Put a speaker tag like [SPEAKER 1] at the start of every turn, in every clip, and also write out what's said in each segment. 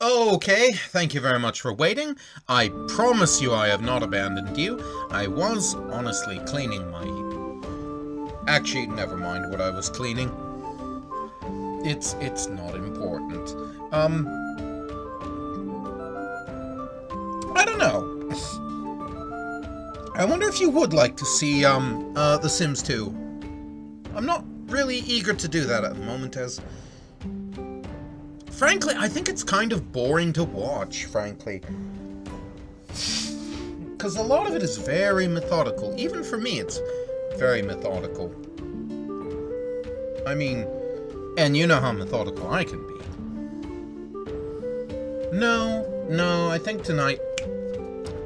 [SPEAKER 1] Okay, thank you very much for waiting. I promise you I have not abandoned you. I was honestly cleaning my... Actually, never mind what I was cleaning. It's not important. I don't know. I wonder if you would like to see, The Sims 2. I'm not really eager to do that at the moment, as... Frankly, I think it's kind of boring to watch, frankly. Because a lot of it is very methodical. Even for me, it's very methodical. I mean, and you know how methodical I can be. No, I think tonight,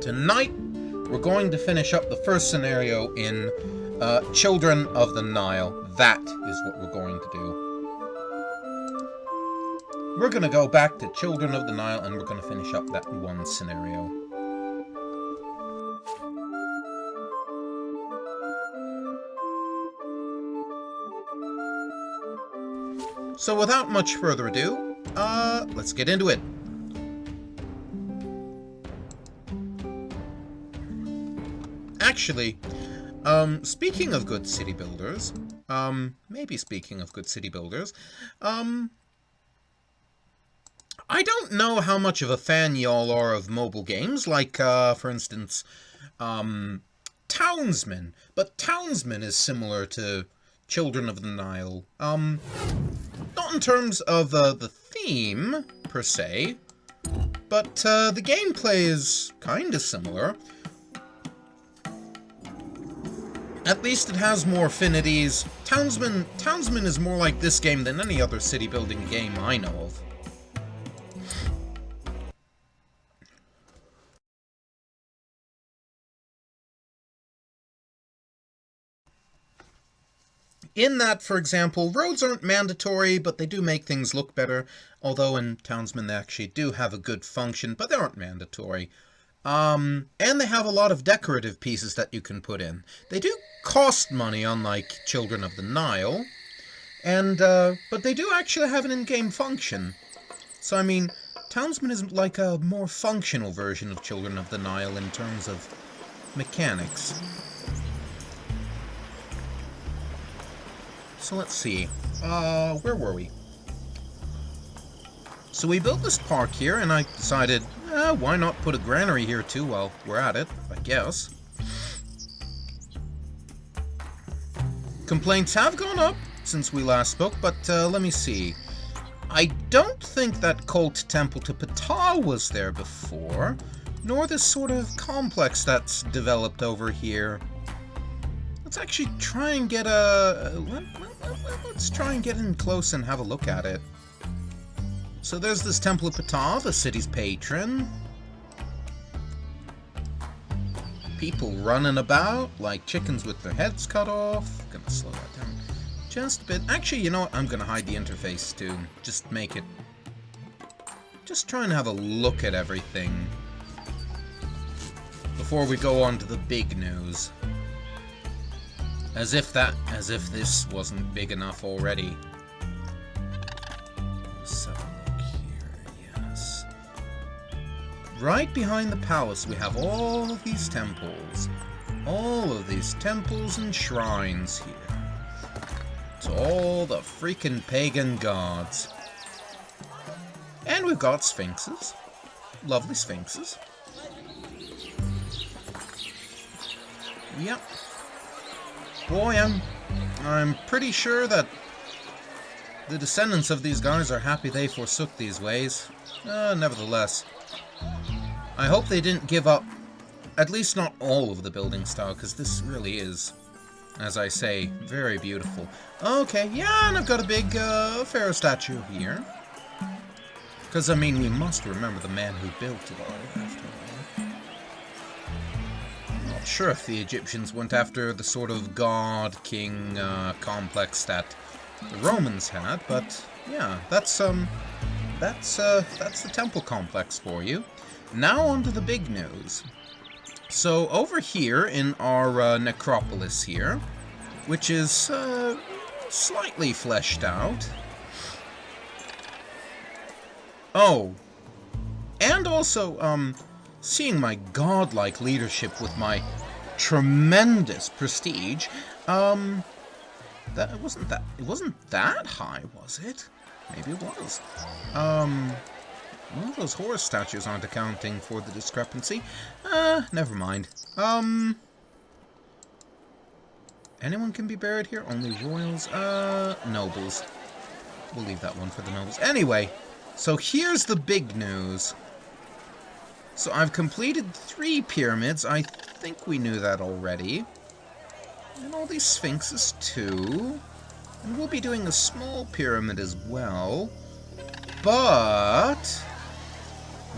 [SPEAKER 1] we're going to finish up the first scenario in Children of the Nile. That is what we're going to do. We're going to go back to Children of the Nile and we're going to finish up that one scenario. So without much further ado, let's get into it. Actually, speaking of good city builders, maybe speaking of good city builders, I don't know how much of a fan y'all are of mobile games, like, for instance, Townsman. But Townsman is similar to Children of the Nile. Not in terms of the theme, per se, but the gameplay is kinda similar. At least it has more affinities. Townsman is more like this game than any other city building game I know of. In that, for example, roads aren't mandatory, but they do make things look better. Although in Townsman they actually do have a good function, but they aren't mandatory. And they have a lot of decorative pieces that you can put in. They do cost money, unlike Children of the Nile. And, but they do actually have an in-game function. So, I mean, Townsman is like a more functional version of Children of the Nile in terms of mechanics. So let's see, where were we? So we built this park here, and I decided, why not put a granary here too while we're at it, I guess. Complaints have gone up since we last spoke, but let me see. I don't think that cult temple to Ptah was there before, nor this sort of complex that's developed over here. Let's actually try and get let's try and get in close and have a look at it. So there's this Temple of Ptah, the city's patron. People running about like chickens with their heads cut off. Gonna slow that down just a bit. Actually, you know what? I'm gonna hide the interface too. Just make it... Just try and have a look at everything before we go on to the big news. As if this wasn't big enough already. Let's have a look here, yes. Right behind the palace we have all of these temples. All of these temples and shrines here. To all the freaking pagan gods. And we've got sphinxes. Lovely sphinxes. Yep. Boy, I'm pretty sure that the descendants of these guys are happy they forsook these ways. Nevertheless, I hope they didn't give up, at least not all of the building style, because this really is, as I say, very beautiful. Okay, yeah, and I've got a big pharaoh statue here. Because, I mean, we must remember the man who built it all, after all. Sure if the Egyptians went after the sort of god-king complex that the Romans had, but yeah, that's the temple complex for you. Now on to the big news. So over here in our necropolis here, which is slightly fleshed out. Oh, And also, seeing my godlike leadership with my tremendous prestige, it wasn't that high, was it? Maybe it was. Well, those horse statues aren't accounting for the discrepancy. Never mind. Anyone can be buried here? Only royals? Nobles. We'll leave that one for the nobles. Anyway, so here's the big news. So I've completed 3 pyramids. I think we knew that already. And all these sphinxes too. And we'll be doing a small pyramid as well. But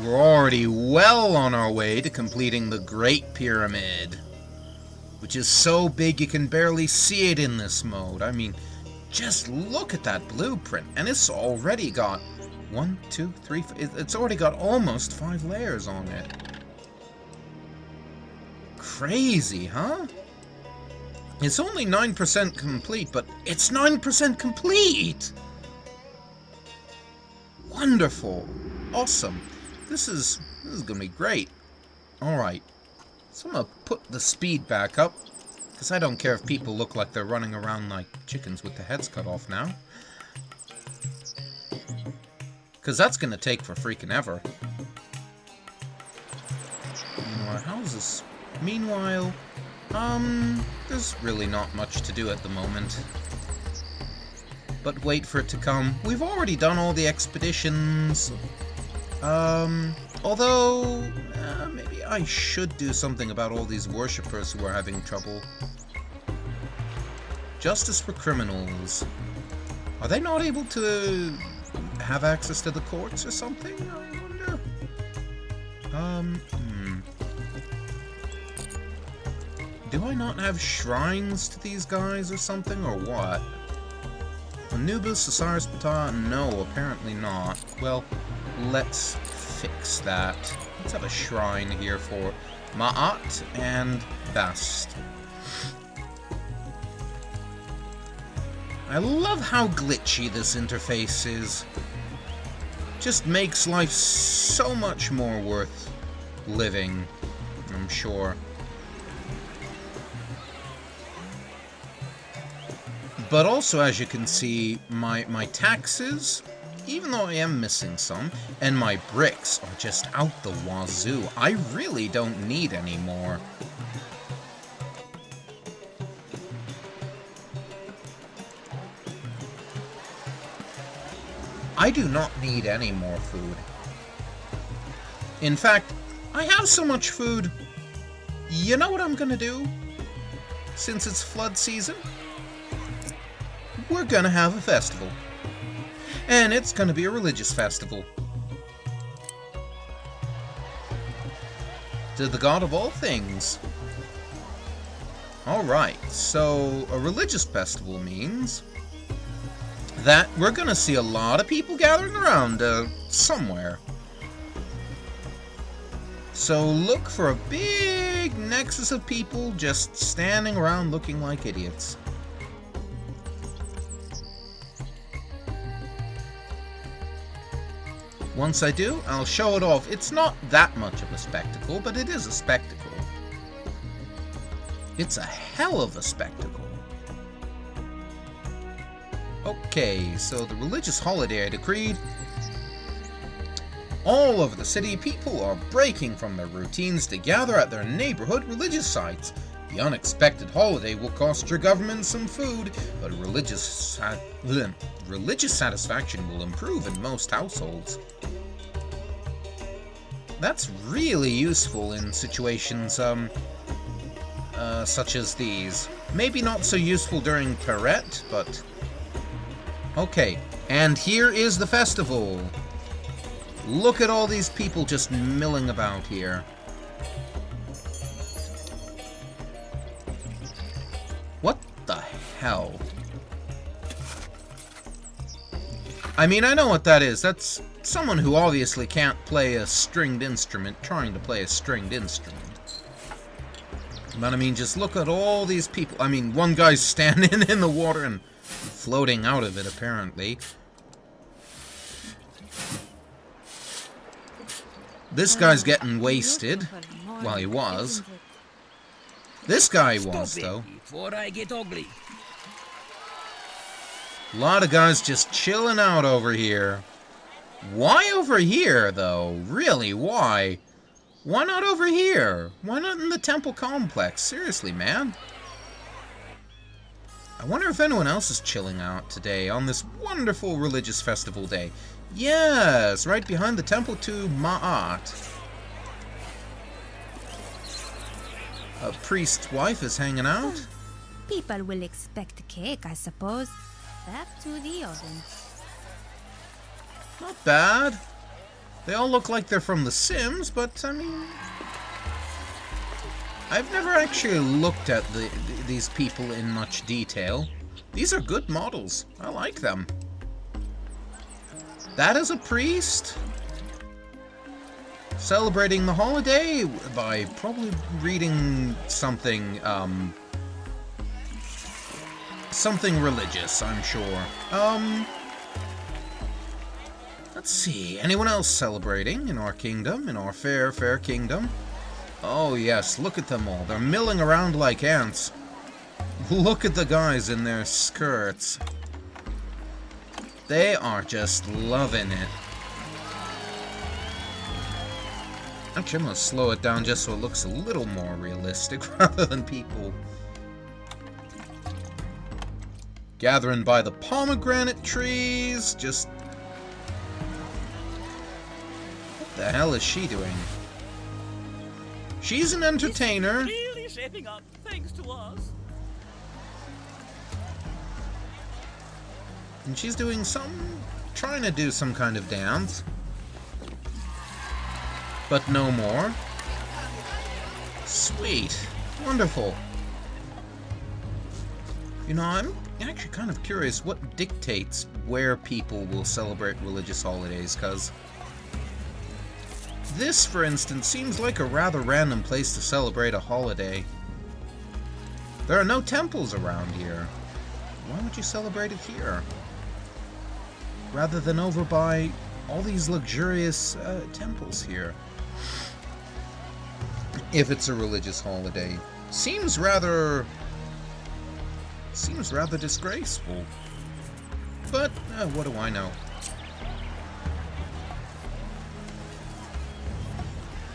[SPEAKER 1] we're already well on our way to completing the Great Pyramid, which is so big you can barely see it in this mode. I mean, just look at that blueprint, and it's already got 1, 2, 3, it's already got almost 5 layers on it. Crazy, huh? It's only 9% complete, but it's 9% complete! Wonderful. Awesome. This is gonna be great. Alright. So I'm gonna put the speed back up, because I don't care if people look like they're running around like chickens with their heads cut off now. Because that's gonna take for freaking ever. Our houses. Meanwhile, there's really not much to do at the moment. But wait for it to come. We've already done all the expeditions. Although, maybe I should do something about all these worshippers who are having trouble. Justice for criminals. Are they not able to have access to the courts or something? I wonder. Do I not have shrines to these guys or something, or what? Anubis, Osiris, Ptah? No, apparently not. Well, let's fix that. Let's have a shrine here for Ma'at and Bast. I love how glitchy this interface is. Just makes life so much more worth living, I'm sure. But also, as you can see, my taxes, even though I am missing some, and my bricks are just out the wazoo. I really don't need any more. I do not need any more food. In fact, I have so much food. You know what I'm gonna do? Since it's flood season? We're gonna have a festival. And it's gonna be a religious festival. To the god of all things. Alright, so a religious festival means that we're gonna see a lot of people gathering around somewhere. So look for a big nexus of people just standing around looking like idiots. Once I do, I'll show it off. It's not that much of a spectacle, but it is a spectacle. It's a hell of a spectacle. Okay, so the religious holiday I decreed. All over the city, people are breaking from their routines to gather at their neighborhood religious sites. The unexpected holiday will cost your government some food, but religious satisfaction will improve in most households. That's really useful in situations such as these. Maybe not so useful during Perret, but... Okay, and here is the festival. Look at all these people just milling about here. What the hell? I mean, I know what that is. That's someone who obviously can't play a stringed instrument trying to play a stringed instrument. But I mean, just look at all these people. I mean, one guy's standing in the water and floating out of it, apparently. This guy's getting wasted. Well, he was. This guy was, though.
[SPEAKER 2] Before I get ugly.
[SPEAKER 1] A lot of guys just chilling out over here. Why over here, though? Really, why? Why not over here? Why not in the temple complex? Seriously, man. I wonder if anyone else is chilling out today on this wonderful religious festival day. Yes, right behind the temple to Ma'at. A priest's wife is hanging out.
[SPEAKER 3] People will expect cake, I suppose. Back to the oven.
[SPEAKER 1] Not bad. They all look like they're from The Sims, but, I mean... I've never actually looked at these people in much detail. These are good models. I like them. That is a priest celebrating the holiday by probably reading something, something religious, I'm sure. Let's see. Anyone else celebrating in our kingdom, in our fair, fair kingdom? Oh yes, look at them all. They're milling around like ants. Look at the guys in their skirts. They are just loving it. Actually, I'm going to slow it down just so it looks a little more realistic rather than people gathering by the pomegranate trees. Just... what the hell is she doing? She's an entertainer.
[SPEAKER 4] It's really shaping up, thanks to us.
[SPEAKER 1] And she's doing trying to do some kind of dance. But no more. Sweet. Wonderful. You know, I'm actually kind of curious what dictates where people will celebrate religious holidays, because this, for instance, seems like a rather random place to celebrate a holiday. There are no temples around here. Why would you celebrate it here? Rather than over by all these luxurious temples here. If it's a religious holiday. Seems rather disgraceful. But, what do I know?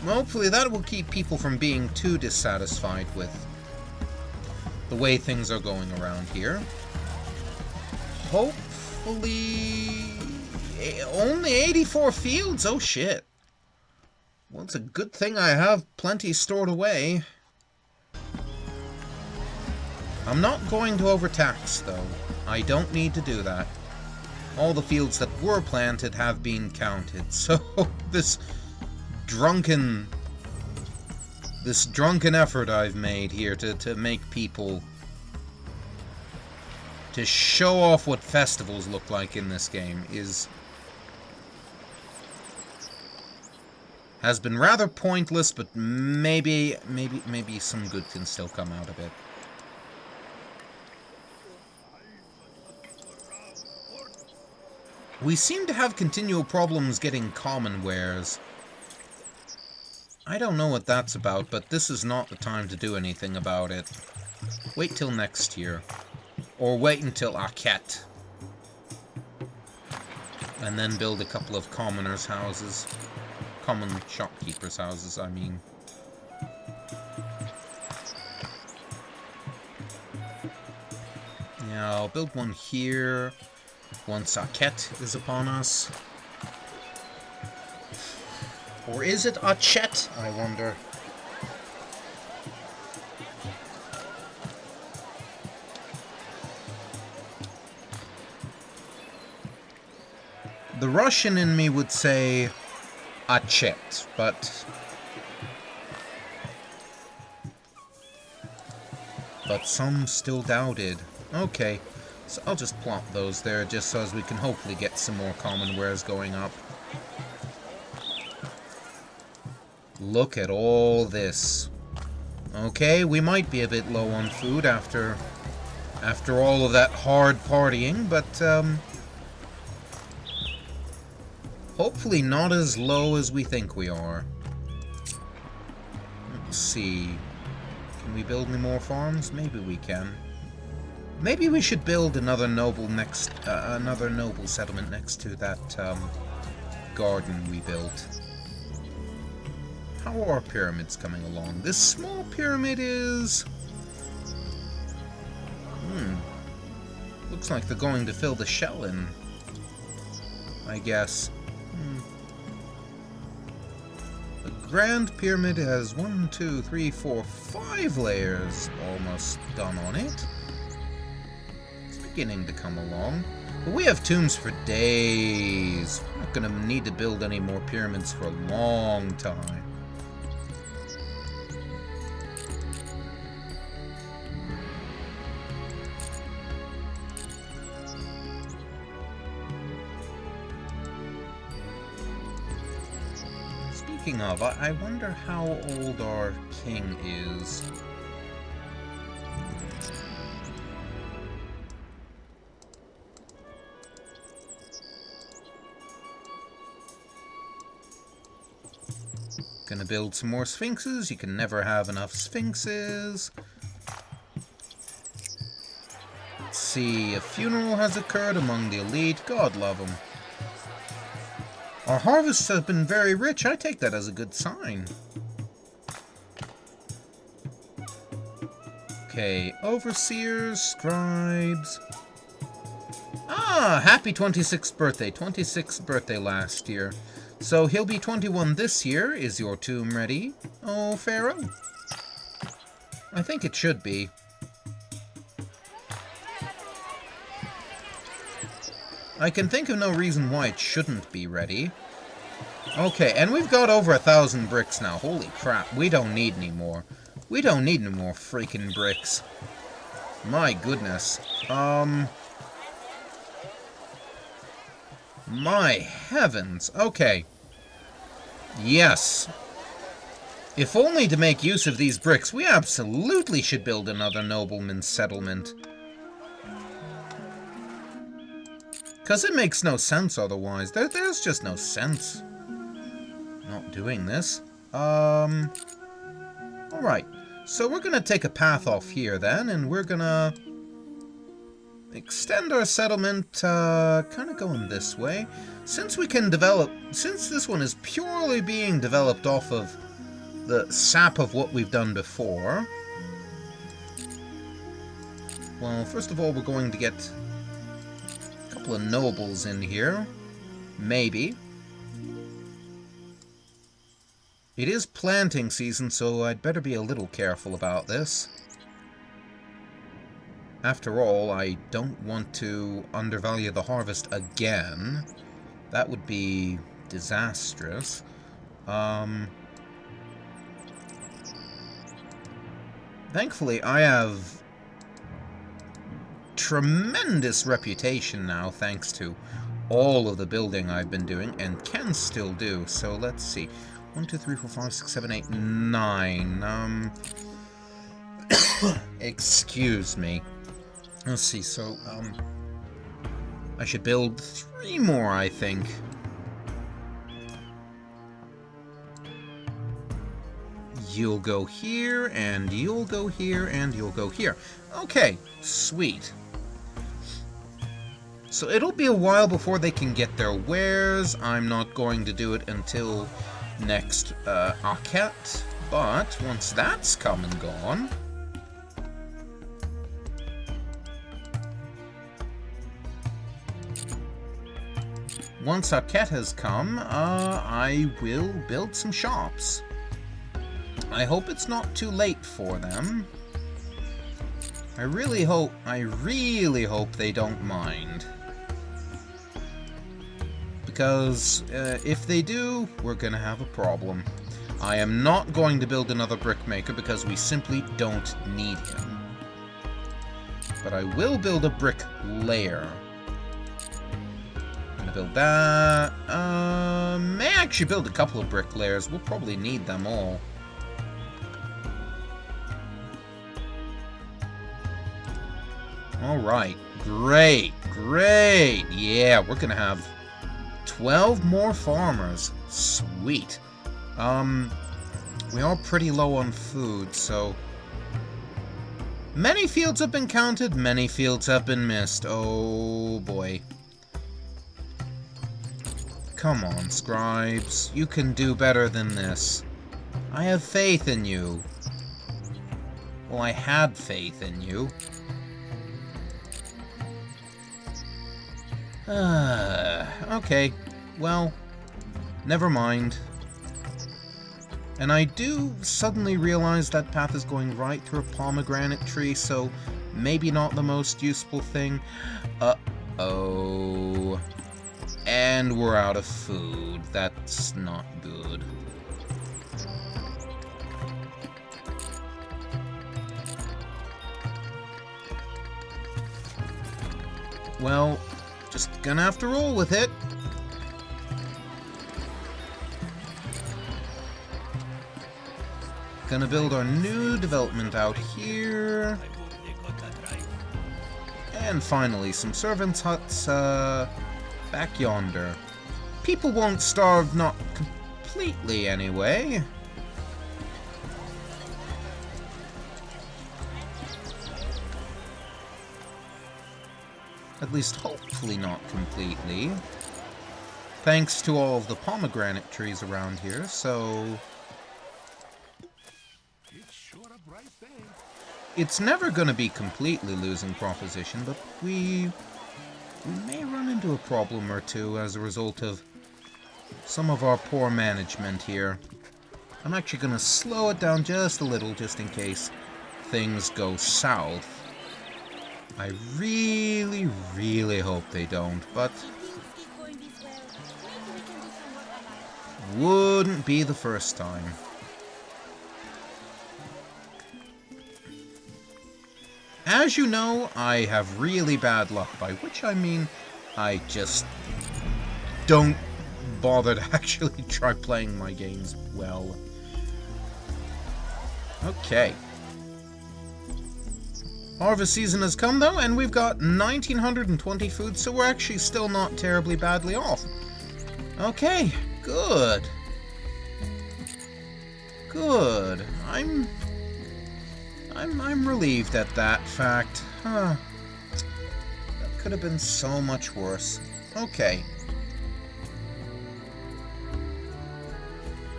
[SPEAKER 1] Hopefully that will keep people from being too dissatisfied with the way things are going around here. Hopefully... only 84 fields? Oh shit. Well, it's a good thing I have plenty stored away. I'm not going to overtax, though. I don't need to do that. All the fields that were planted have been counted, so this drunken effort I've made here to make people... to show off what festivals look like in this game has been rather pointless, but maybe some good can still come out of it. We seem to have continual problems getting common wares. I don't know what that's about, but this is not the time to do anything about it. Wait till next year. Or wait until Akhet. And then build a couple of commoners' houses. Common shopkeepers' houses, I mean. Yeah, I'll build one here once Akhet is upon us. Or is it Achet, I wonder? The Russian in me would say Achet, but some still doubted. Okay, so I'll just plop those there just so as we can hopefully get some more common wares going up. Look at all this. Okay, we might be a bit low on food after all of that hard partying, but Hopefully not as low as we think we are. Let's see. Can we build any more farms? Maybe we can. Maybe we should build another noble settlement next to that garden we built. How are our pyramids coming along? This small pyramid is... looks like they're going to fill the shell in, I guess. The Grand Pyramid has 1, 2, 3, 4, 5 layers almost done on it. It's beginning to come along. But we have tombs for days. We're not going to need to build any more pyramids for a long time. Speaking of, I wonder how old our king is. Gonna build some more sphinxes. You can never have enough sphinxes. Let's see, a funeral has occurred among the elite. God love them. Our harvests have been very rich. I take that as a good sign. Okay, overseers, scribes. Ah, happy 26th birthday. 26th birthday last year. So he'll be 21 this year. Is your tomb ready, oh Pharaoh? I think it should be. I can think of no reason why it shouldn't be ready. Okay, and we've got over 1,000 bricks now. Holy crap, we don't need any more. We don't need any more freaking bricks. My goodness. My heavens. Okay. Yes. If only to make use of these bricks, we absolutely should build another nobleman's settlement. Because it makes no sense otherwise. There's just no sense not doing this. Alright. So we're going to take a path off here then, and we're going to extend our settlement, kind of going this way. Since we can develop, since this one is purely being developed off of the sap of what we've done before. Well, first of all, we're going to get a couple of nobles in here. Maybe. It is planting season, so I'd better be a little careful about this. After all, I don't want to undervalue the harvest again. That would be disastrous. Thankfully, I have tremendous reputation now, thanks to all of the building I've been doing, and can still do. So let's see. 1, 2, 3, 4, 5, 6, 7, 8, 9. Excuse me. Let's see, so, I should build 3 more, I think. You'll go here, and you'll go here, and you'll go here. Okay, sweet. So it'll be a while before they can get their wares. I'm not going to do it until next Akhet, but once that's come and gone... Once Akhet has come, I will build some shops. I hope it's not too late for them. I really hope they don't mind. Because if they do, we're gonna have a problem. I am not going to build another brickmaker because we simply don't need him. But I will build a brick layer. Build that. May actually build a couple of brick layers. We'll probably need them all. Alright. Great. Great. Yeah, we're going to have 12 more farmers. Sweet. We are pretty low on food, so... Many fields have been counted, many fields have been missed. Oh, boy. Come on, scribes. You can do better than this. I have faith in you. Well, I had faith in you. Okay. Well, never mind. And I do suddenly realize that path is going right through a pomegranate tree, so maybe not the most useful thing. Uh-oh. And we're out of food. That's not good. Well, just gonna have to roll with it. Gonna build our new development out here. And finally, some servants' huts, back yonder. People won't starve, not completely anyway. At least hopefully not completely. Thanks to all of the pomegranate trees around here, so... It's never going to be completely losing proposition, but we may run into a problem or two as a result of some of our poor management here. I'm actually going to slow it down just a little, just in case things go south. I really, really hope they don't, but wouldn't be the first time. As you know, I have really bad luck, by which I mean I just don't bother to actually try playing my games well. Okay. Harvest season has come, though, and we've got 1,920 food, so we're actually still not terribly badly off. Okay, good. Good. I'm relieved at that fact. Huh. That could have been so much worse. Okay.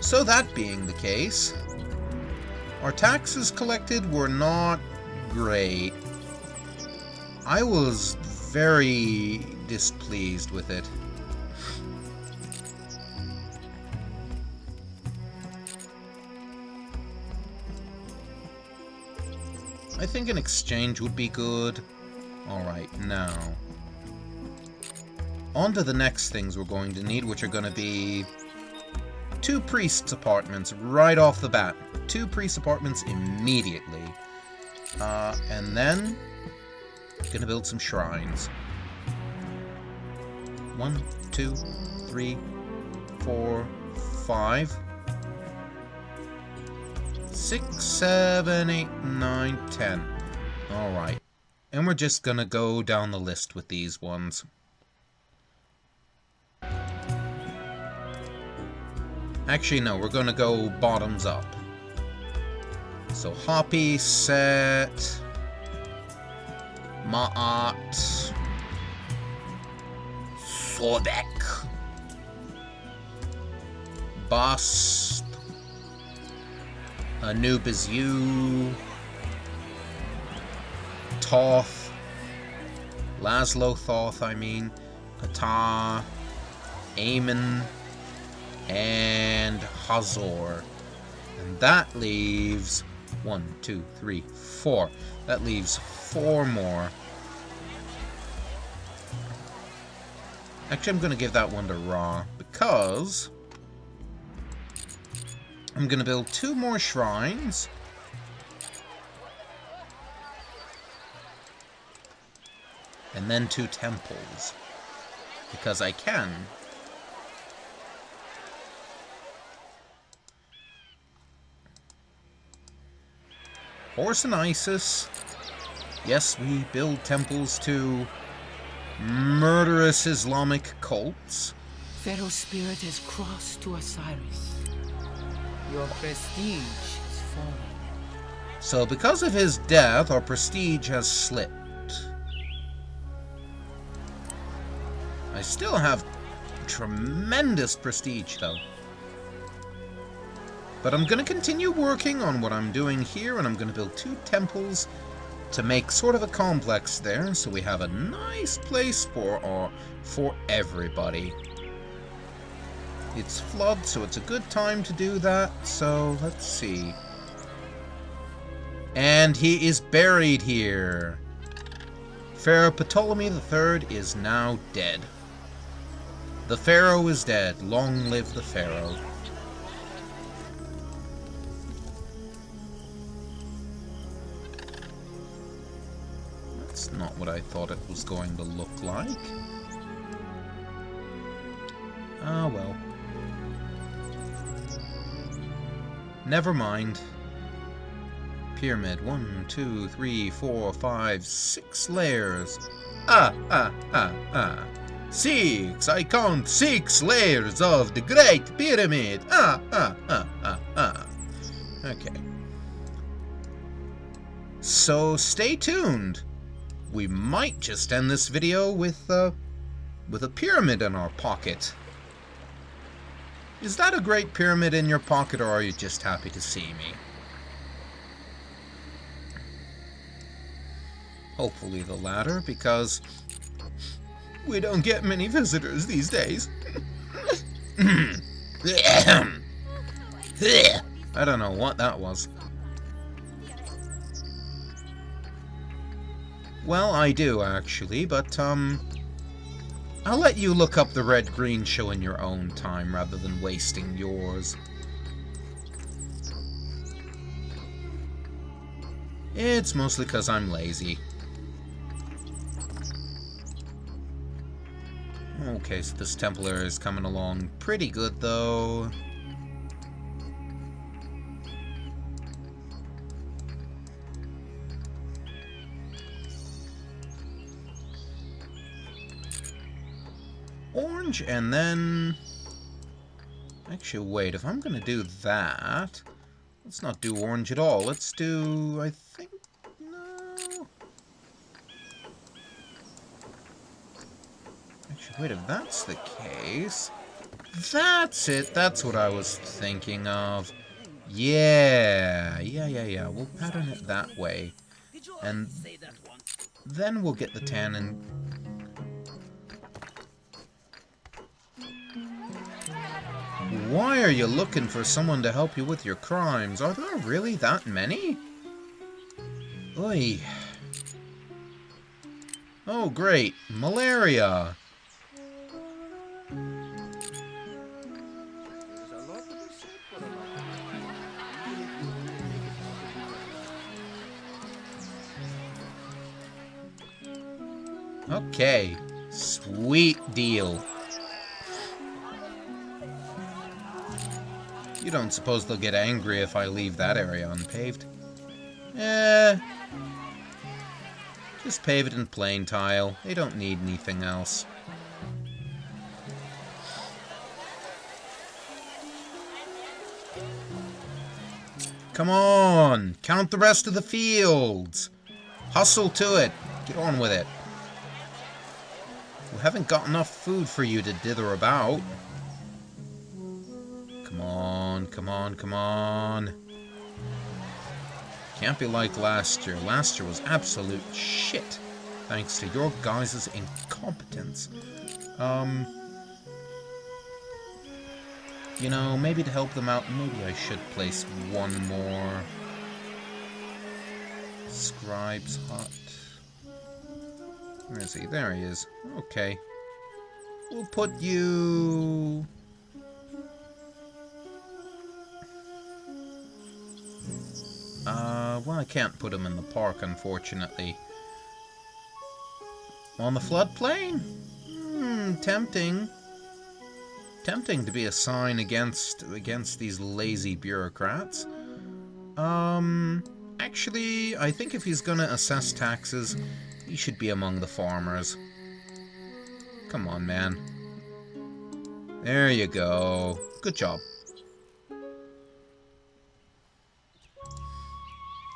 [SPEAKER 1] So that being the case, our taxes collected were not great. I was very displeased with it. I think an exchange would be good. Alright, now. On to the next things we're going to need, which are going to be 2 priests' apartments right off the bat. 2 priests' apartments immediately. And then, gonna build some shrines. 1, 2, 3, 4, 5, 6, 7, 8, 9, 10. Alright. And we're just gonna go down the list with these ones. Actually, no, we're gonna go bottoms up. So, Hoppy, Set, Ma'at, Sobek, Bast, Anubis U, Thoth, Laszlo Thoth, I mean, Ptah, Aemon, and Hazor. And that leaves 1, 2, 3, 4. That leaves 4 more. Actually, I'm going to give that one to Ra, because I'm going to build 2 more shrines. And then 2 temples. Because I can. Horus and Isis. Yes, we build temples to murderous Islamic cults.
[SPEAKER 2] Pharaoh spirit has crossed to Osiris. Your prestige has fallen.
[SPEAKER 1] So because of his death, our prestige has slipped. I still have tremendous prestige, though. But I'm going to continue working on what I'm doing here, and I'm going to build 2 temples to make sort of a complex there, so we have a nice place for everybody. It's flood, so it's a good time to do that, so let's see. And he is buried here. Pharaoh Ptolemy III is now dead. The Pharaoh is dead. Long live the Pharaoh. That's not what I thought it was going to look like. Ah, well. Never mind. Pyramid. 1, 2, 3, 4, 5, 6 layers. 6! I count 6 layers of the Great Pyramid. Okay. So stay tuned. We might just end this video with a pyramid in our pocket. Is that a Great Pyramid in your pocket, or are you just happy to see me? Hopefully the latter, because we don't get many visitors these days. I don't know what that was. Well, I do, actually, but, I'll let you look up the red-green show in your own time, rather than wasting yours. It's mostly because I'm lazy. Okay, so this Templar is coming along pretty good, though. Orange, and then... Actually, wait, if I'm gonna do that... Let's not do orange at all. Let's do... I think... No... Actually, wait, if that's the case... That's it! That's what I was thinking of. Yeah! Yeah. We'll pattern it that way. And then we'll get the tan and... Why are you looking for someone to help you with your crimes? Are there really that many? Oy. Oh, great. Malaria. Okay. Sweet deal. You don't suppose they'll get angry if I leave that area unpaved? Just pave it in plain tile. They don't need anything else. Come on! Count the rest of the fields! Hustle to it! Get on with it. We haven't got enough food for you to dither about. Come on. Can't be like last year. Last year was absolute shit, thanks to your guys' incompetence. You know, maybe to help them out, maybe I should place one more scribe's hut. Where is he? There he is. Okay. We'll put you... well, I can't put him in the park, unfortunately. On the floodplain? Tempting. Tempting to be a sign against these lazy bureaucrats. Actually, I think if he's gonna assess taxes, he should be among the farmers. Come on, man. There you go. Good job.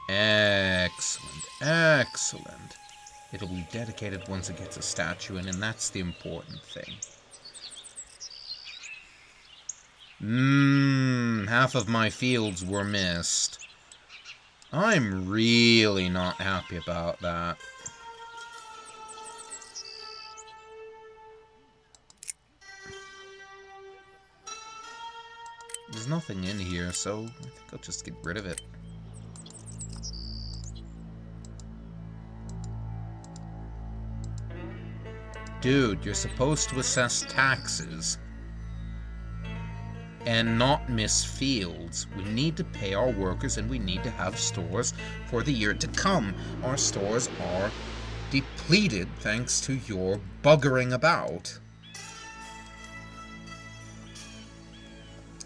[SPEAKER 1] Excellent. Excellent. It'll be dedicated once it gets a statue in, and that's the important thing. Half of my fields were missed. I'm really not happy about that. There's nothing in here, so I think I'll just get rid of it. Dude, you're supposed to assess taxes and not miss fields. We need to pay our workers and we need to have stores for the year to come. Our stores are depleted thanks to your buggering about.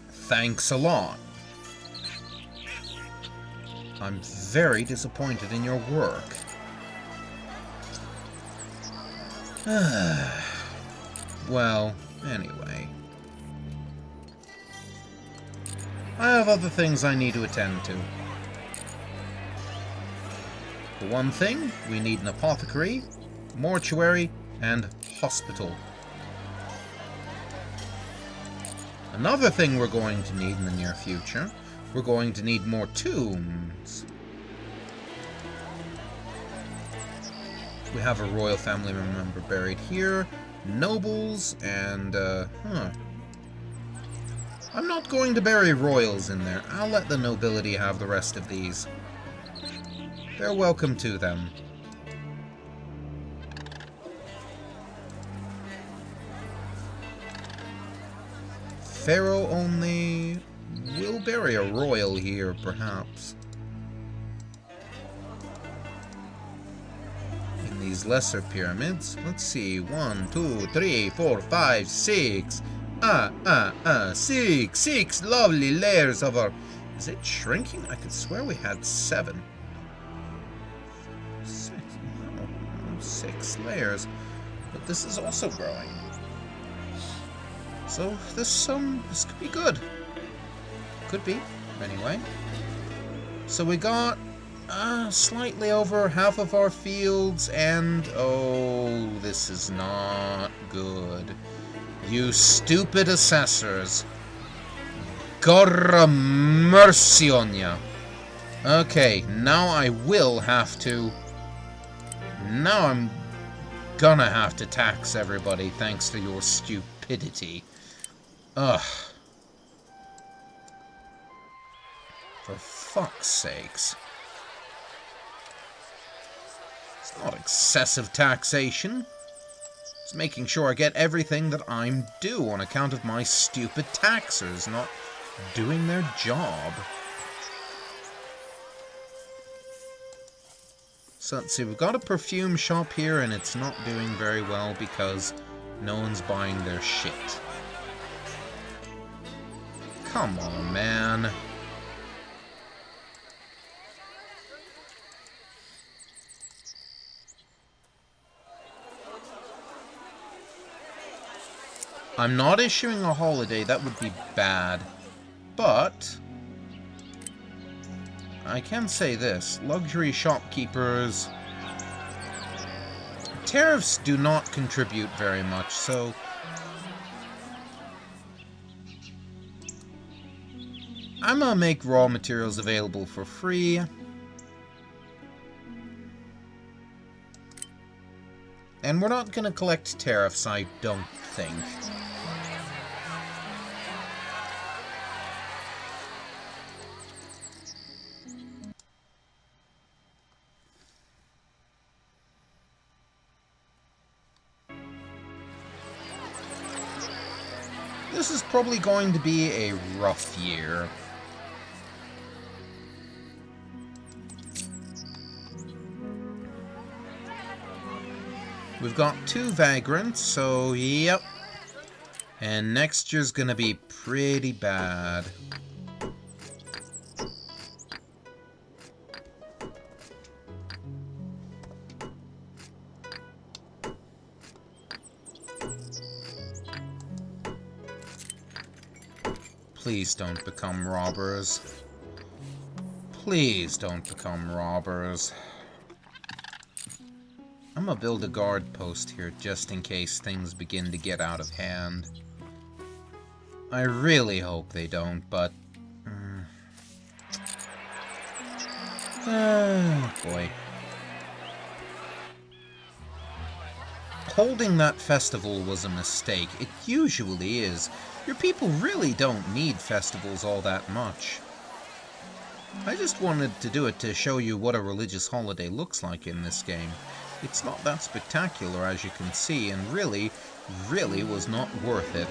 [SPEAKER 1] Thanks a lot. I'm very disappointed in your work. Well, anyway. I have other things I need to attend to. For one thing, we need an apothecary, mortuary, and hospital. Another thing we're going to need in the near future, we're going to need more tombs. We have a royal family member buried here, nobles, and, I'm not going to bury royals in there. I'll let the nobility have the rest of these. They're welcome to them. Pharaoh only will bury a royal here, perhaps. In these lesser pyramids, let's see, 1, 2, 3, 4, 5, 6. Six lovely layers of our... Is it shrinking? I could swear we had 7. 6, no, 6 layers. But this is also growing. So this could be good. Could be, anyway. So we got slightly over half of our fields, and oh, this is not good. You stupid assessors. Gorra mercy on ya. Okay, now I will have to... Now I'm gonna have to tax everybody thanks to your stupidity. Ugh. For fuck's sakes. It's not excessive taxation. It's making sure I get everything that I'm due on account of my stupid taxers not doing their job. So let's see, we've got a perfume shop here and it's not doing very well because no one's buying their shit. Come on, man. I'm not issuing a holiday, that would be bad. But I can say this, luxury shopkeepers... Tariffs do not contribute very much, so... I'm gonna make raw materials available for free. And we're not gonna collect tariffs, I don't think. This is probably going to be a rough year. We've got 2 vagrants, so yep. And next year's gonna be pretty bad. Please don't become robbers. Please don't become robbers. I'm gonna build a guard post here just in case things begin to get out of hand. I really hope they don't, but... oh, boy. Holding that festival was a mistake. It usually is. Your people really don't need festivals all that much. I just wanted to do it to show you what a religious holiday looks like in this game. It's not that spectacular, as you can see, and really was not worth it.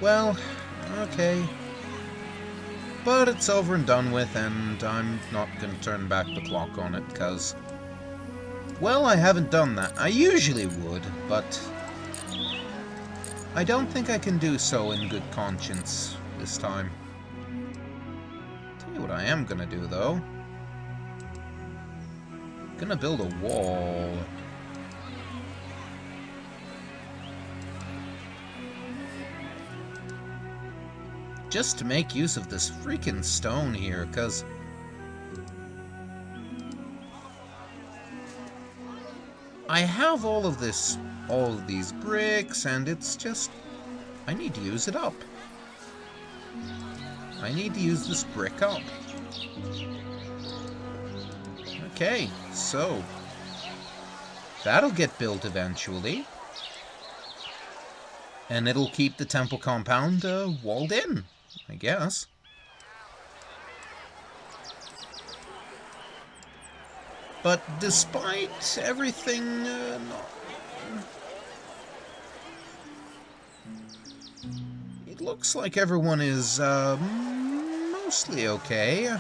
[SPEAKER 1] Well, okay. But it's over and done with, and I'm not going to turn back the clock on it, because... well, I haven't done that. I usually would, but... I don't think I can do so in good conscience this time. Tell you what I am gonna do, though. I'm gonna build a wall. Just to make use of this freaking stone here, because... I have all of these bricks, and it's just... I need to use it up. I need to use this brick up. Okay, so... that'll get built eventually. And it'll keep the temple compound walled in, I guess. But despite everything it looks like everyone is mostly okay.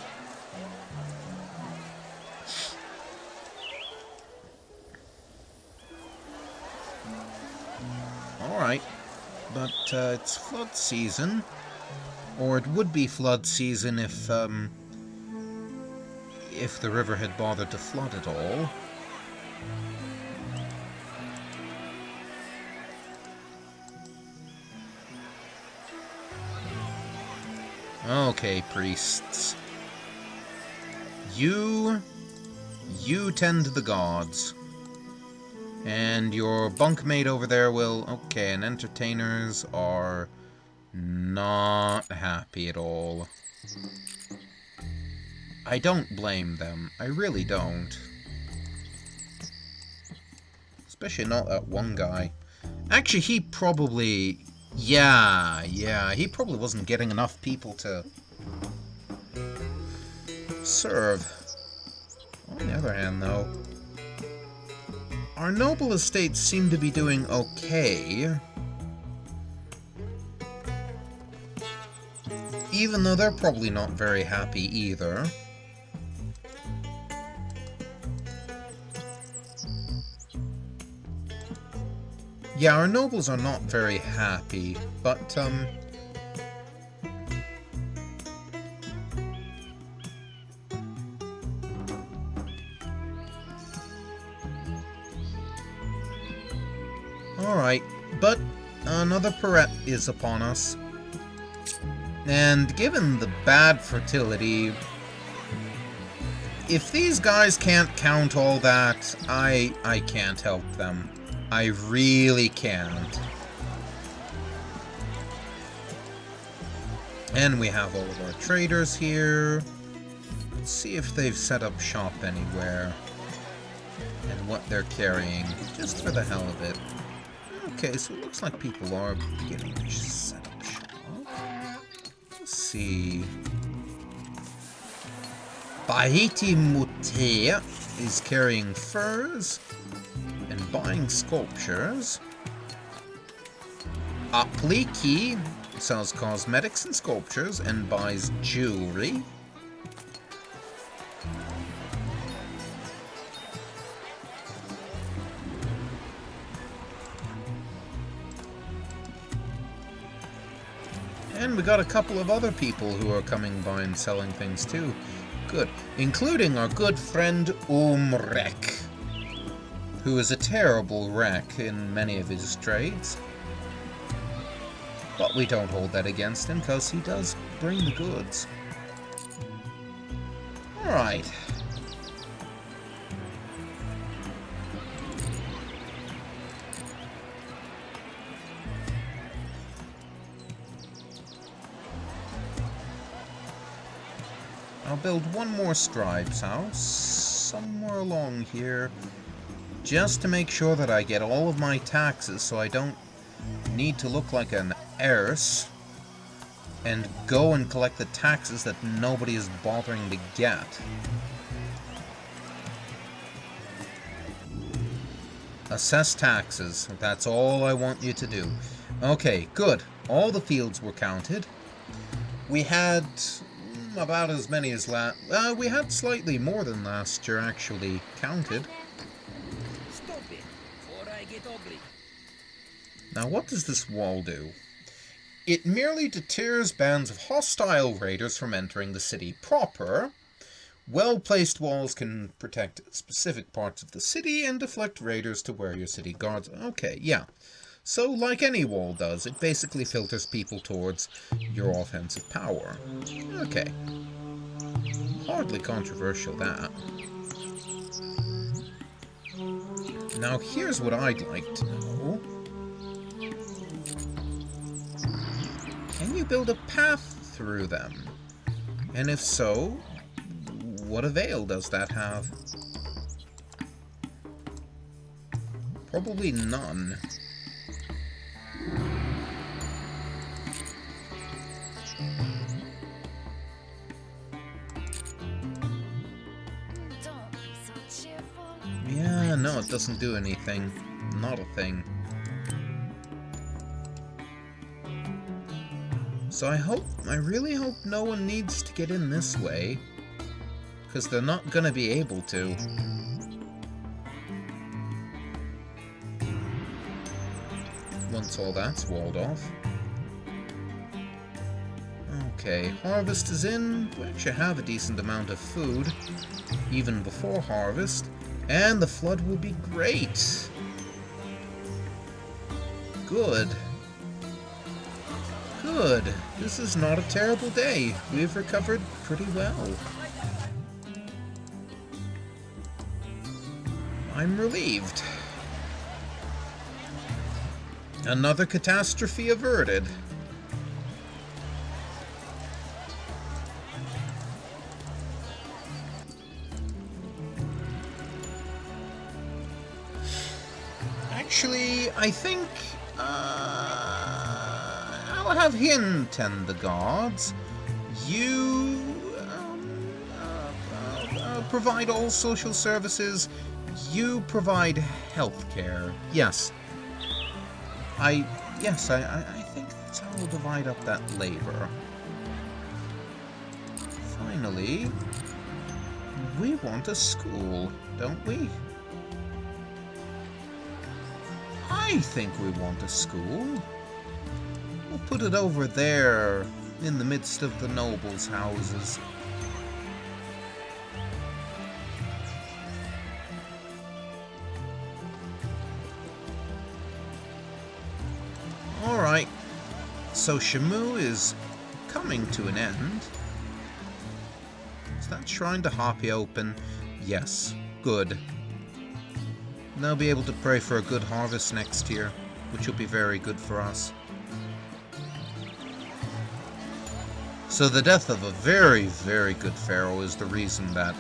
[SPEAKER 1] Alright, but it's flood season. Or it would be flood season if the river had bothered to flood at all. Okay, priests. You tend to the gods. And your bunkmate over there will... okay, and entertainers are not happy at all. I don't blame them. I really don't. Especially not that one guy. Actually, he probably... yeah, he probably wasn't getting enough people to serve. On the other hand, though, our noble estates seem to be doing okay. Even though they're probably not very happy either. Yeah, our nobles are not very happy, but, alright, but another Perret is upon us. And given the bad fertility, if these guys can't count all that, I can't help them. I really can't. And we have all of our traders here. Let's see if they've set up shop anywhere. And what they're carrying, just for the hell of it. Okay, so it looks like people are beginning to set up shop. Let's see. Bahiti Mute is carrying furs and buying sculptures. Apliki sells cosmetics and sculptures and buys jewelry. And we got a couple of other people who are coming by and selling things too. Good. Including our good friend Umrek, who is a terrible wreck in many of his trades. But we don't hold that against him, because he does bring the goods. Alright. I'll build one more scribe's house somewhere along here, just to make sure that I get all of my taxes, so I don't need to look like an heiress and go and collect the taxes that nobody is bothering to get. Assess taxes. That's all I want you to do. Okay, good. All the fields were counted. We had about as many as we had slightly more than last year actually counted.
[SPEAKER 4] Stop it, or I get ugly.
[SPEAKER 1] Now what does this wall do? It merely deters bands of hostile raiders from entering the city proper. Well-placed walls can protect specific parts of the city and deflect raiders to where your city guards... Okay, yeah. So, like any wall does, it basically filters people towards your offensive power. Okay. Hardly controversial, that. Now, here's what I'd like to know. Can you build a path through them? And if so, what avail does that have? Probably none. Yeah, no, it doesn't do anything. Not a thing. So I really hope no one needs to get in this way, because they're not gonna be able to. Once all that's walled off. Okay, harvest is in. We actually have a decent amount of food, even before harvest, and the flood will be great. Good. Good. This is not a terrible day. We've recovered pretty well. I'm relieved. Another catastrophe averted. Actually, I think I'll have him tend the guards. You provide all social services. You provide healthcare. Yes. I think that's how we'll divide up that labor. Finally, we want a school, don't we? I think we want a school. We'll put it over there, in the midst of the nobles' houses. Alright, so Shamu is coming to an end. Is that shrine to Harpy open? Yes, good. They'll be able to pray for a good harvest next year, which will be very good for us. So the death of a very, very good pharaoh is the reason that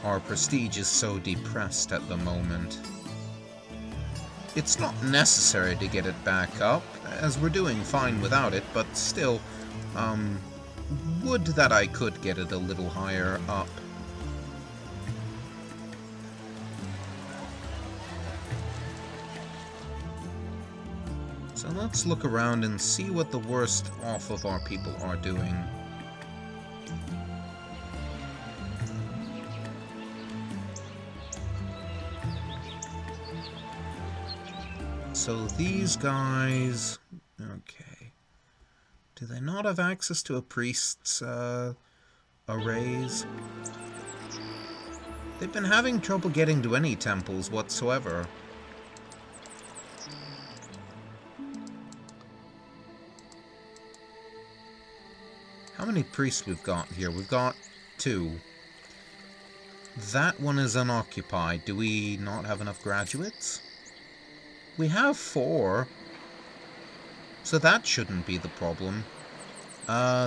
[SPEAKER 1] our prestige is so depressed at the moment. It's not necessary to get it back up, as we're doing fine without it, but still, would that I could get it a little higher up. So let's look around and see what the worst off of our people are doing. So these guys... Okay. Do they not have access to a priest's arrays? They've been having trouble getting to any temples whatsoever. How many priests we've got here? We've got 2. That one is unoccupied. Do we not have enough graduates? We have 4. So that shouldn't be the problem.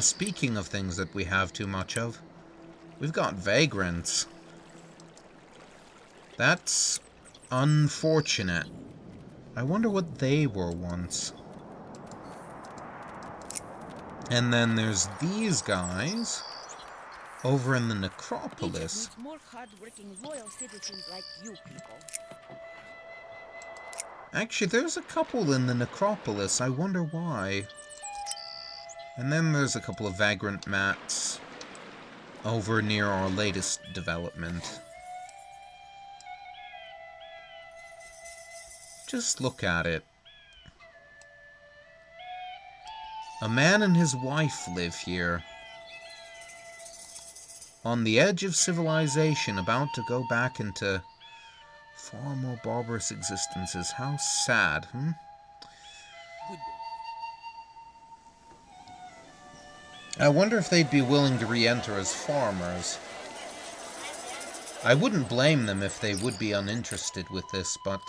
[SPEAKER 1] Speaking of things that we have too much of, we've got vagrants. That's unfortunate. I wonder what they were once. And then there's these guys over in the necropolis.
[SPEAKER 4] Egypt needs more hard-working, loyal citizens like you people.
[SPEAKER 1] Actually, there's a couple in the necropolis. I wonder why. And then there's a couple of vagrant mats over near our latest development. Just look at it. A man and his wife live here. On the edge of civilization, about to go back into far more barbarous existences. How sad, hmm?
[SPEAKER 4] Good day.
[SPEAKER 1] I wonder if they'd be willing to re-enter as farmers. I wouldn't blame them if they would be uninterested with this, but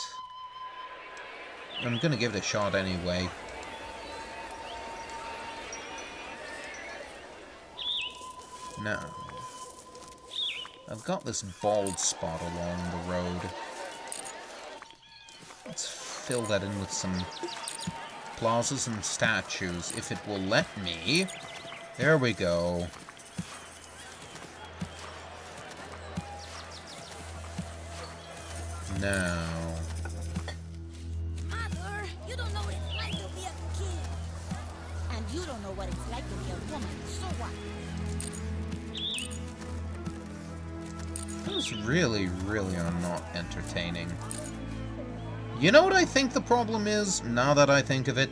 [SPEAKER 1] I'm gonna give it a shot anyway. Now, I've got this bald spot along the road. Let's fill that in with some plazas and statues, if it will let me. There we go. Now,
[SPEAKER 5] Mother, you don't know what it's like to be a king. And you don't know what it's like to be a woman, so what?
[SPEAKER 1] those really, really are not entertaining. You know what I think the problem is, now that I think of it?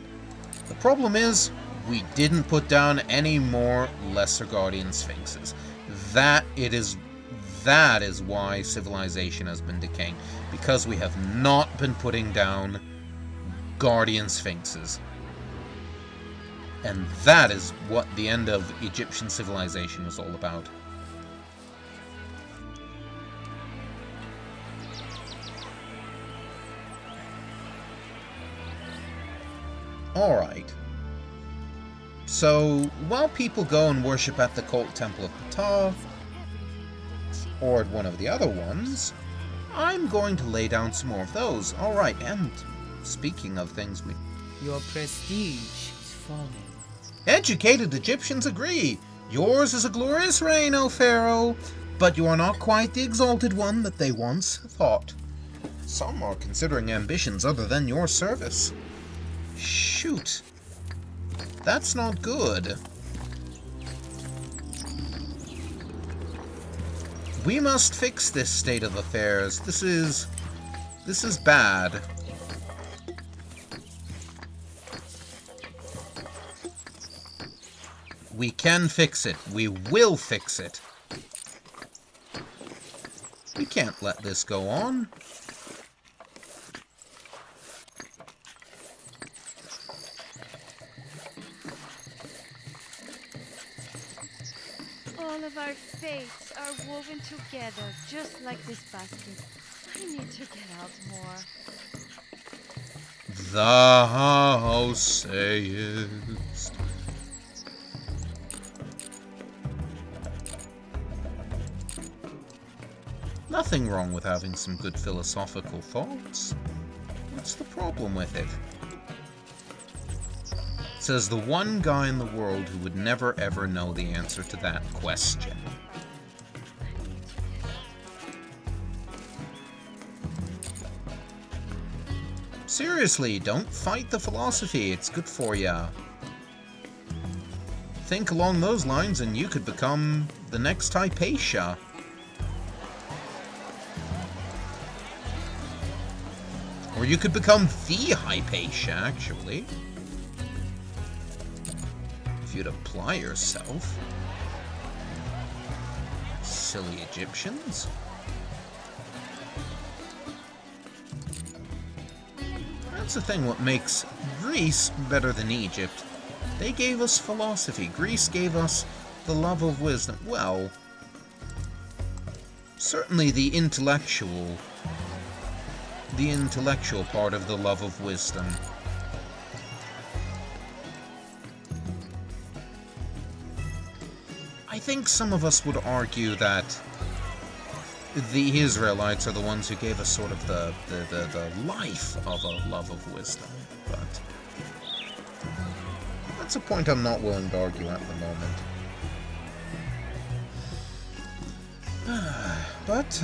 [SPEAKER 1] The problem is, we didn't put down any more Lesser Guardian Sphinxes. That is why civilization has been decaying. Because we have not been putting down Guardian Sphinxes. And that is what the end of Egyptian civilization was all about. Alright. So, while people go and worship at the cult temple of Ptah, or at one of the other ones, I'm going to lay down some more of those. Alright, and speaking of things we...
[SPEAKER 2] Your prestige is falling.
[SPEAKER 1] Educated Egyptians agree. Yours is a glorious reign, O Pharaoh, but you are not quite the exalted one that they once thought. Some are considering ambitions other than your service. Shoot. That's not good. We must fix this state of affairs. This is bad. We can fix it. We will fix it. We can't let this go on.
[SPEAKER 6] All of our fates are woven together, just like this basket. I need to get out more.
[SPEAKER 1] Thou sayest. Nothing wrong with having some good philosophical thoughts. What's the problem with it? Says the one guy in the world who would never ever know the answer to that question. Seriously, don't fight the philosophy, it's good for ya. Think along those lines and you could become the next Hypatia. Or you could become the Hypatia, actually. If you'd apply yourself. Silly Egyptians. That's the thing what makes Greece better than Egypt. They gave us philosophy. Greece gave us The love of wisdom. Well, certainly the intellectual part of the love of wisdom. I think some of us would argue that the Israelites are the ones who gave us sort of the life of a love of wisdom, but that's a point I'm not willing to argue at the moment. But,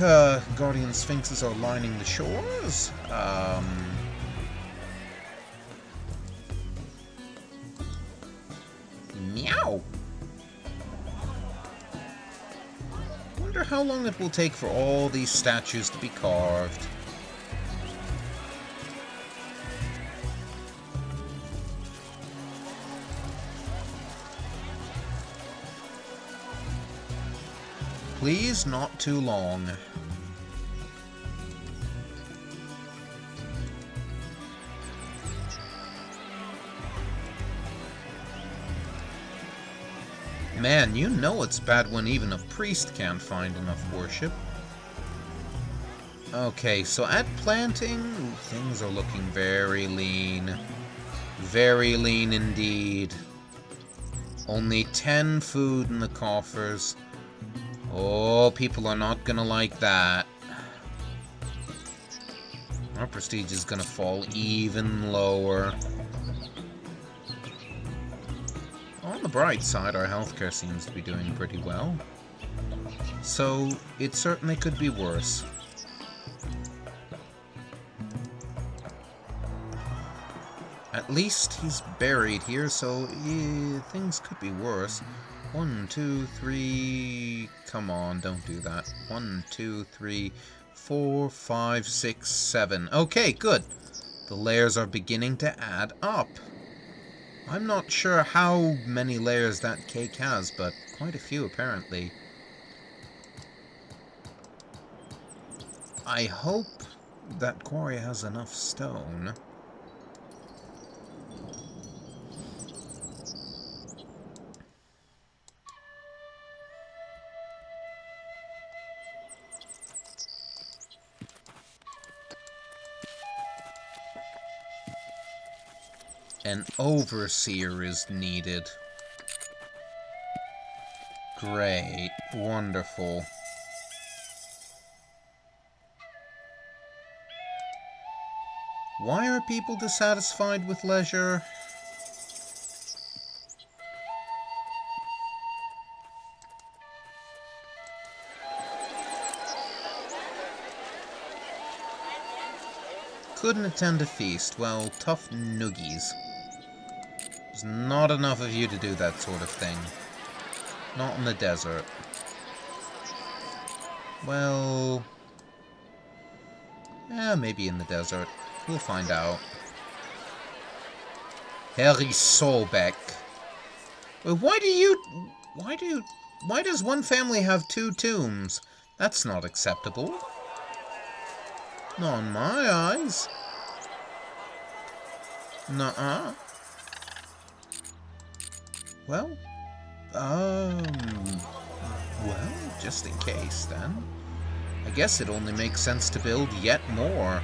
[SPEAKER 1] guardian sphinxes are lining the shores. Meow! Wonder how long it will take for all these statues to be carved. Please, not too long. Man, you know it's bad when even a priest can't find enough worship. Okay, so at planting, things are looking very lean. Very lean indeed. Only 10 food in the coffers. Oh, people are not gonna like that. Our prestige is gonna fall even lower. On the bright side, our healthcare seems to be doing pretty well. So, it certainly could be worse. At least he's buried here, so things could be worse. 1, 2, 3... Come on, don't do that. 1, 2, 3, 4, 5, 6, 7. Okay, good. The layers are beginning to add up. I'm not sure how many layers that cake has, but quite a few apparently. I hope that quarry has enough stone. An overseer is needed. Great. Wonderful. Why are people dissatisfied with leisure? Couldn't attend a feast. Well, tough noogies. There's not enough of you to do that sort of thing. Not in the desert. Well... yeah, maybe in the desert. We'll find out. Harry Solbeck. Wait, why does one family have 2 tombs? That's not acceptable. Not in my eyes. Nuh-uh. Well, just in case, then. I guess it only makes sense to build yet more.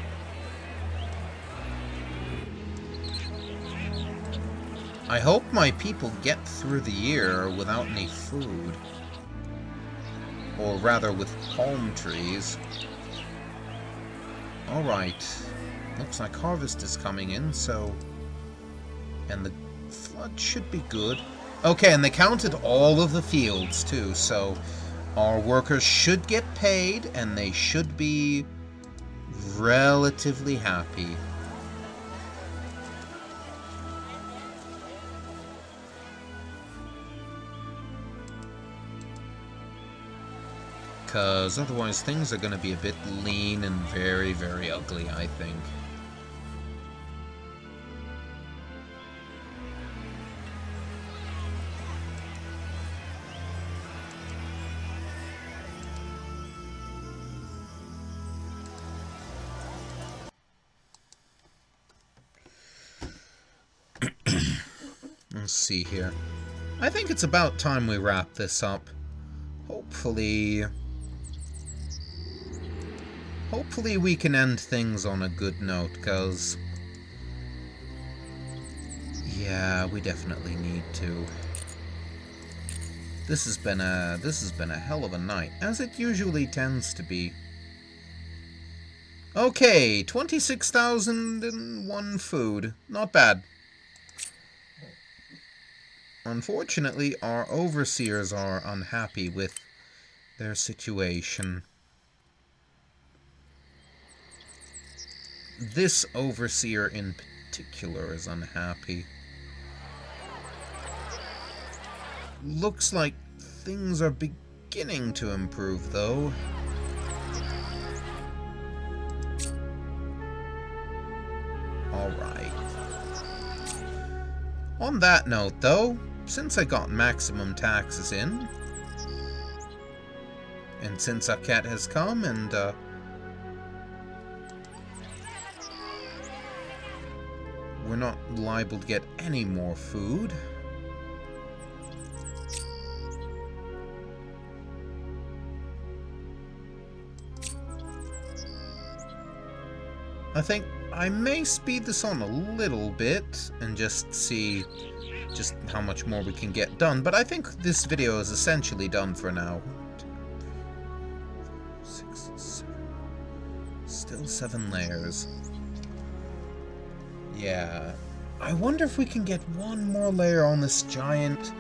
[SPEAKER 1] I hope my people get through the year without any food. Or rather, with palm trees. Alright. Looks like harvest is coming in, so... and the flood should be good. Okay, and they counted all of the fields, too, so... our workers should get paid, and they should be... relatively happy. Because otherwise things are going to be a bit lean and very, very ugly, I think. Let's see here. I think it's about time we wrap this up. Hopefully we can end things on a good note, because yeah, we definitely need to. This has been a hell of a night, as it usually tends to be. Okay, 26,001 food. Not bad. Unfortunately, our overseers are unhappy with their situation. This overseer in particular is unhappy. Looks like things are beginning to improve, though. Alright. On that note, though, since I got maximum taxes in, and since Aket has come, and we're not liable to get any more food, I think I may speed this on a little bit and just see just how much more we can get done, but I think this video is essentially done for now. 6, 7. Still 7 layers. Yeah. I wonder if we can get one more layer on this giant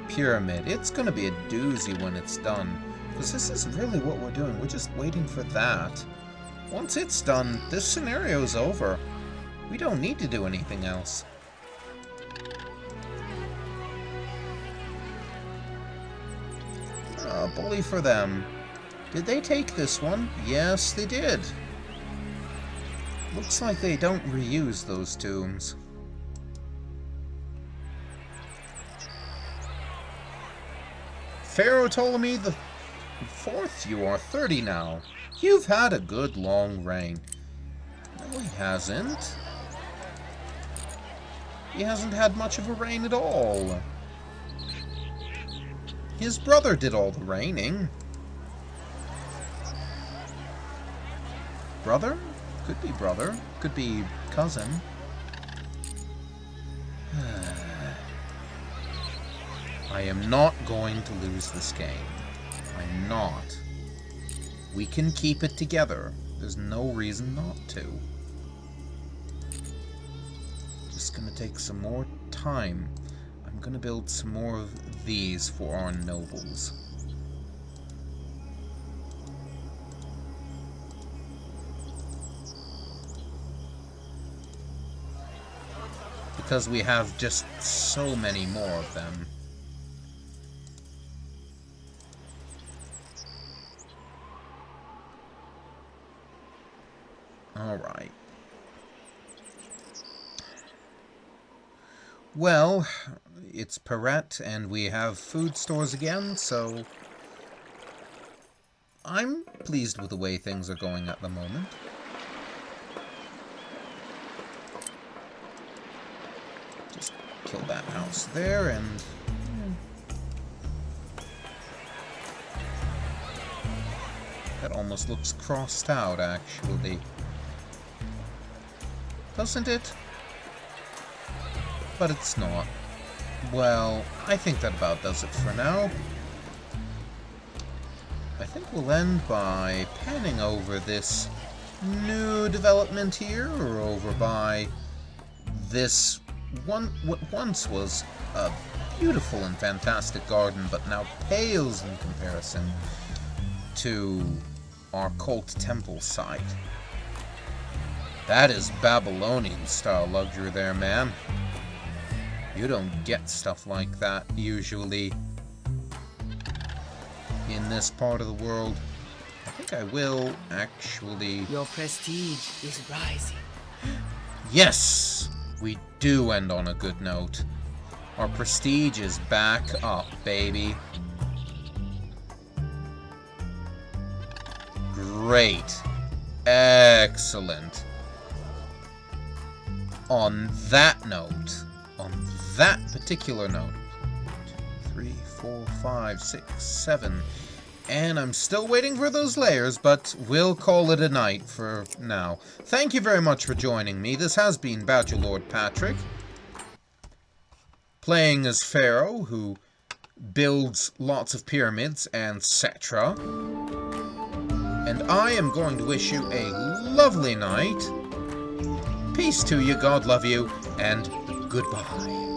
[SPEAKER 1] pyramid. It's going to be a doozy when it's done, because this is really what we're doing. We're just waiting for that. Once it's done, this scenario's over. We don't need to do anything else. Bully for them. Did they take this one? Yes, they did. Looks like they don't reuse those tombs. Pharaoh Ptolemy the Fourth, you are 30 now. You've had a good long reign. No, he hasn't. He hasn't had much of a reign at all. His brother did all the reigning. Brother? Could be brother. Could be cousin. I am not going to lose this game. I'm not. We can keep it together. There's no reason not to. Just gonna take some more time. I'm gonna build some more of these for our nobles. Because we have just so many more of them. Alright. Well, it's Perret, and we have food stores again, so I'm pleased with the way things are going at the moment. Just kill that house there, and that almost looks crossed out, actually. Doesn't it? But it's not. Well, I think that about does it for now. I think we'll end by panning over this new development here, or over by this what once was a beautiful and fantastic garden, but now pales in comparison to our cult temple site. That is Babylonian-style luxury there, man. You don't get stuff like that, usually, in this part of the world. I think I will, actually...
[SPEAKER 2] Your prestige is rising.
[SPEAKER 1] Yes! We do end on a good note. Our prestige is back up, baby. Great. Excellent. On that note, on that particular note, 2, 3, 4, 5, 6, 7. And I'm still waiting for those layers, but we'll call it a night for now. Thank you very much for joining me. This has been Badger Lord Patrick, playing as Pharaoh, who builds lots of pyramids, etc. And I am going to wish you a lovely night. Peace to you, God love you, and goodbye.